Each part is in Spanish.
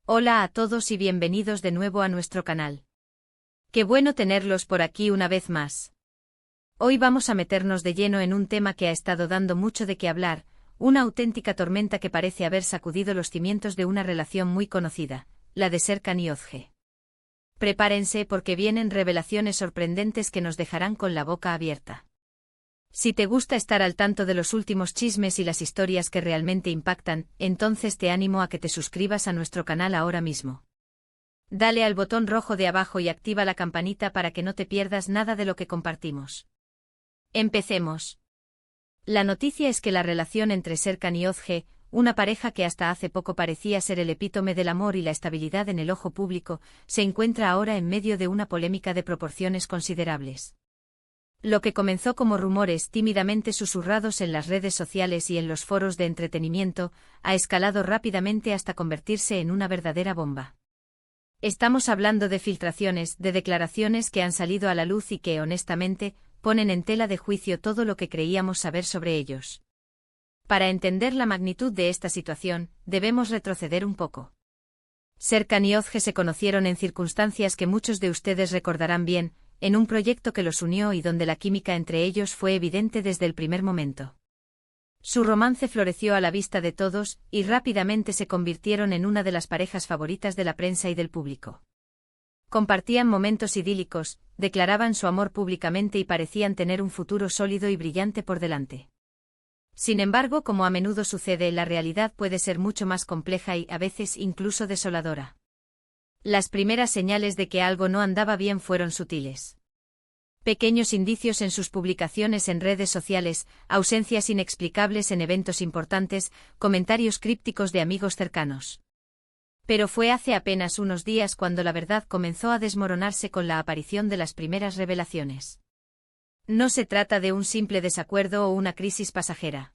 Hola a todos y bienvenidos de nuevo a nuestro canal. Qué bueno tenerlos por aquí una vez más. Hoy vamos a meternos de lleno en un tema que ha estado dando mucho de qué hablar, una auténtica tormenta que parece haber sacudido los cimientos de una relación muy conocida, la de Serkan y Özge. Prepárense porque vienen revelaciones sorprendentes que nos dejarán con la boca abierta. Si te gusta estar al tanto de los últimos chismes y las historias que realmente impactan, entonces te animo a que te suscribas a nuestro canal ahora mismo. Dale al botón rojo de abajo y activa la campanita para que no te pierdas nada de lo que compartimos. Empecemos. La noticia es que la relación entre Serkan y Özge, una pareja que hasta hace poco parecía ser el epítome del amor y la estabilidad en el ojo público, se encuentra ahora en medio de una polémica de proporciones considerables. Lo que comenzó como rumores tímidamente susurrados en las redes sociales y en los foros de entretenimiento, ha escalado rápidamente hasta convertirse en una verdadera bomba. Estamos hablando de filtraciones, de declaraciones que han salido a la luz y que, honestamente, ponen en tela de juicio todo lo que creíamos saber sobre ellos. Para entender la magnitud de esta situación, debemos retroceder un poco. Serkan y Özge se conocieron en circunstancias que muchos de ustedes recordarán bien, en un proyecto que los unió y donde la química entre ellos fue evidente desde el primer momento. Su romance floreció a la vista de todos, y rápidamente se convirtieron en una de las parejas favoritas de la prensa y del público. Compartían momentos idílicos, declaraban su amor públicamente y parecían tener un futuro sólido y brillante por delante. Sin embargo, como a menudo sucede, la realidad puede ser mucho más compleja y, a veces, incluso desoladora. Las primeras señales de que algo no andaba bien fueron sutiles. Pequeños indicios en sus publicaciones en redes sociales, ausencias inexplicables en eventos importantes, comentarios crípticos de amigos cercanos. Pero fue hace apenas unos días cuando la verdad comenzó a desmoronarse con la aparición de las primeras revelaciones. No se trata de un simple desacuerdo o una crisis pasajera.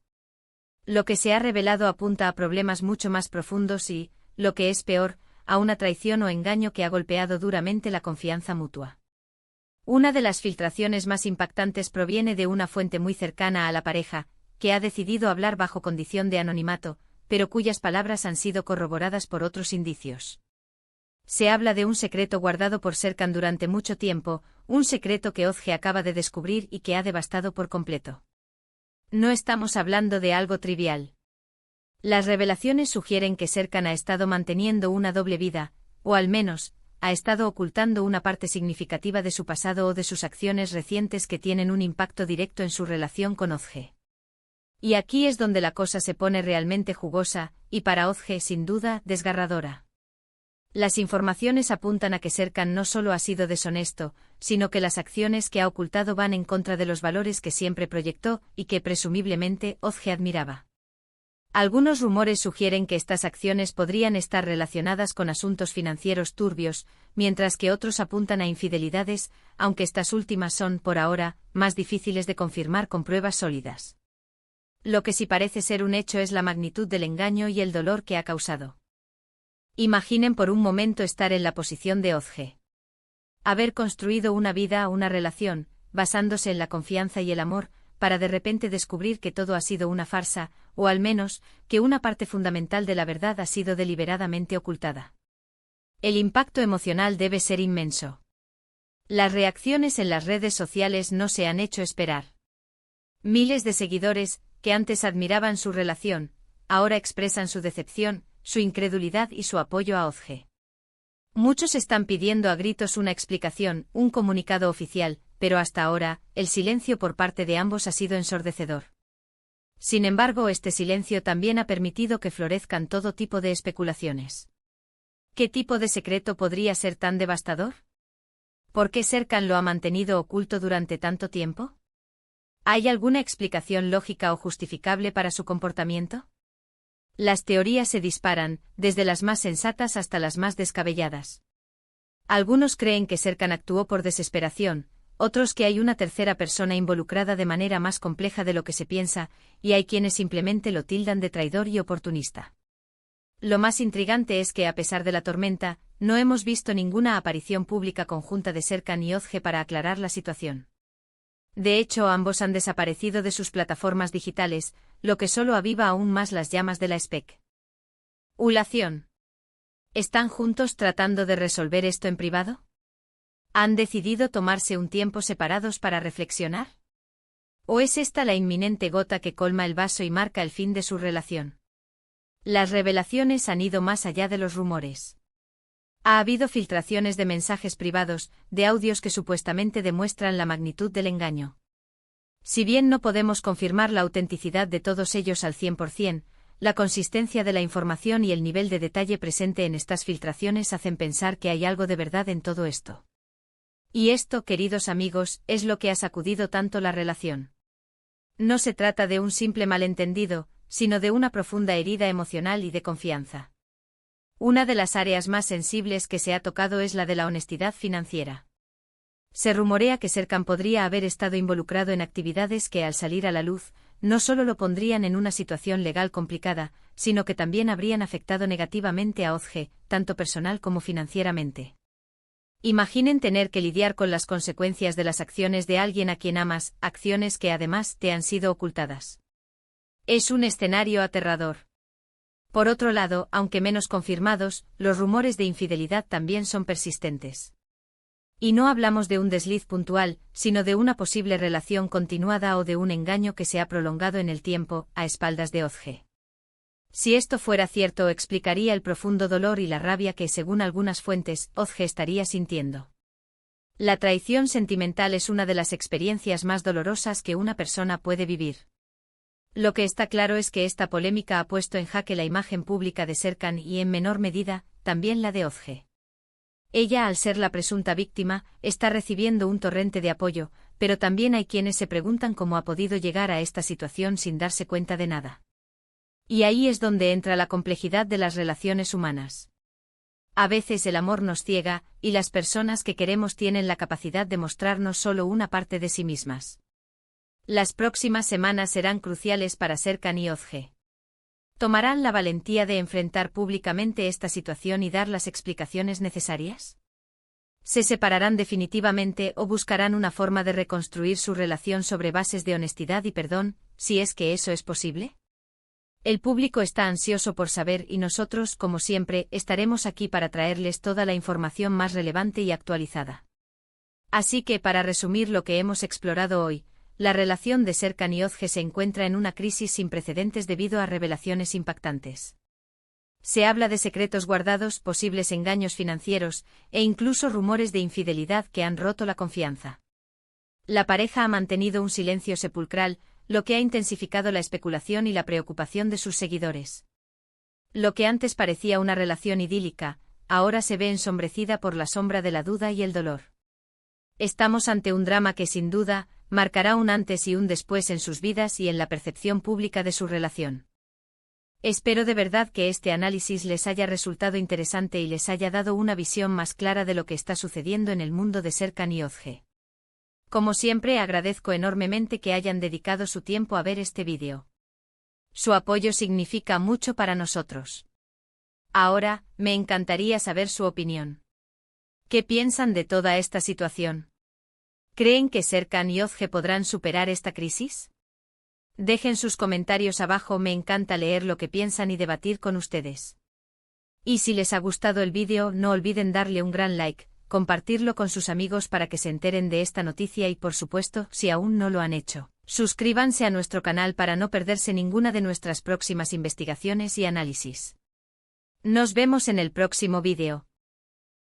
Lo que se ha revelado apunta a problemas mucho más profundos y, lo que es peor, a una traición o engaño que ha golpeado duramente la confianza mutua. Una de las filtraciones más impactantes proviene de una fuente muy cercana a la pareja, que ha decidido hablar bajo condición de anonimato, pero cuyas palabras han sido corroboradas por otros indicios. Se habla de un secreto guardado por Serkan durante mucho tiempo, un secreto que Özge acaba de descubrir y que ha devastado por completo. No estamos hablando de algo trivial. Las revelaciones sugieren que Serkan ha estado manteniendo una doble vida, o al menos, ha estado ocultando una parte significativa de su pasado o de sus acciones recientes que tienen un impacto directo en su relación con Özge. Y aquí es donde la cosa se pone realmente jugosa, y para Özge, sin duda, desgarradora. Las informaciones apuntan a que Serkan no solo ha sido deshonesto, sino que las acciones que ha ocultado van en contra de los valores que siempre proyectó y que presumiblemente Özge admiraba. Algunos rumores sugieren que estas acciones podrían estar relacionadas con asuntos financieros turbios, mientras que otros apuntan a infidelidades, aunque estas últimas son, por ahora, más difíciles de confirmar con pruebas sólidas. Lo que sí parece ser un hecho es la magnitud del engaño y el dolor que ha causado. Imaginen por un momento estar en la posición de Özge. Haber construido una vida, una relación, basándose en la confianza y el amor, para de repente descubrir que todo ha sido una farsa, o al menos, que una parte fundamental de la verdad ha sido deliberadamente ocultada. El impacto emocional debe ser inmenso. Las reacciones en las redes sociales no se han hecho esperar. Miles de seguidores, que antes admiraban su relación, ahora expresan su decepción, su incredulidad y su apoyo a Özge. Muchos están pidiendo a gritos una explicación, un comunicado oficial, pero hasta ahora, el silencio por parte de ambos ha sido ensordecedor. Sin embargo, este silencio también ha permitido que florezcan todo tipo de especulaciones. ¿Qué tipo de secreto podría ser tan devastador? ¿Por qué Serkan lo ha mantenido oculto durante tanto tiempo? ¿Hay alguna explicación lógica o justificable para su comportamiento? Las teorías se disparan, desde las más sensatas hasta las más descabelladas. Algunos creen que Serkan actuó por desesperación, otros que hay una tercera persona involucrada de manera más compleja de lo que se piensa, y hay quienes simplemente lo tildan de traidor y oportunista. Lo más intrigante es que a pesar de la tormenta, no hemos visto ninguna aparición pública conjunta de Serkan y Özge para aclarar la situación. De hecho, ambos han desaparecido de sus plataformas digitales, lo que solo aviva aún más las llamas de la especulación. ¿Están juntos tratando de resolver esto en privado? ¿Han decidido tomarse un tiempo separados para reflexionar? ¿O es esta la inminente gota que colma el vaso y marca el fin de su relación? Las revelaciones han ido más allá de los rumores. Ha habido filtraciones de mensajes privados, de audios que supuestamente demuestran la magnitud del engaño. Si bien no podemos confirmar la autenticidad de todos ellos al 100%, la consistencia de la información y el nivel de detalle presente en estas filtraciones hacen pensar que hay algo de verdad en todo esto. Y esto, queridos amigos, es lo que ha sacudido tanto la relación. No se trata de un simple malentendido, sino de una profunda herida emocional y de confianza. Una de las áreas más sensibles que se ha tocado es la de la honestidad financiera. Se rumorea que Serkan podría haber estado involucrado en actividades que, al salir a la luz, no solo lo pondrían en una situación legal complicada, sino que también habrían afectado negativamente a Ozge, tanto personal como financieramente. Imaginen tener que lidiar con las consecuencias de las acciones de alguien a quien amas, acciones que además te han sido ocultadas. Es un escenario aterrador. Por otro lado, aunque menos confirmados, los rumores de infidelidad también son persistentes. Y no hablamos de un desliz puntual, sino de una posible relación continuada o de un engaño que se ha prolongado en el tiempo, a espaldas de Ozge. Si esto fuera cierto, explicaría el profundo dolor y la rabia que, según algunas fuentes, Ozge estaría sintiendo. La traición sentimental es una de las experiencias más dolorosas que una persona puede vivir. Lo que está claro es que esta polémica ha puesto en jaque la imagen pública de Serkan y, en menor medida, también la de Ozge. Ella, al ser la presunta víctima, está recibiendo un torrente de apoyo, pero también hay quienes se preguntan cómo ha podido llegar a esta situación sin darse cuenta de nada. Y ahí es donde entra la complejidad de las relaciones humanas. A veces el amor nos ciega, y las personas que queremos tienen la capacidad de mostrarnos solo una parte de sí mismas. Las próximas semanas serán cruciales para Serkan y Ozge. ¿Tomarán la valentía de enfrentar públicamente esta situación y dar las explicaciones necesarias? ¿Se separarán definitivamente o buscarán una forma de reconstruir su relación sobre bases de honestidad y perdón, si es que eso es posible? El público está ansioso por saber y nosotros, como siempre, estaremos aquí para traerles toda la información más relevante y actualizada. Así que, para resumir lo que hemos explorado hoy, la relación de Serkan y Ozge se encuentra en una crisis sin precedentes debido a revelaciones impactantes. Se habla de secretos guardados, posibles engaños financieros, e incluso rumores de infidelidad que han roto la confianza. La pareja ha mantenido un silencio sepulcral, lo que ha intensificado la especulación y la preocupación de sus seguidores. Lo que antes parecía una relación idílica, ahora se ve ensombrecida por la sombra de la duda y el dolor. Estamos ante un drama que, sin duda, marcará un antes y un después en sus vidas y en la percepción pública de su relación. Espero de verdad que este análisis les haya resultado interesante y les haya dado una visión más clara de lo que está sucediendo en el mundo de Serkan y Ozge. Como siempre, agradezco enormemente que hayan dedicado su tiempo a ver este vídeo. Su apoyo significa mucho para nosotros. Ahora, me encantaría saber su opinión. ¿Qué piensan de toda esta situación? ¿Creen que Serkan y Ozge podrán superar esta crisis? Dejen sus comentarios abajo, me encanta leer lo que piensan y debatir con ustedes. Y si les ha gustado el vídeo, no olviden darle un gran like, compartirlo con sus amigos para que se enteren de esta noticia y, por supuesto, si aún no lo han hecho, suscríbanse a nuestro canal para no perderse ninguna de nuestras próximas investigaciones y análisis. Nos vemos en el próximo vídeo.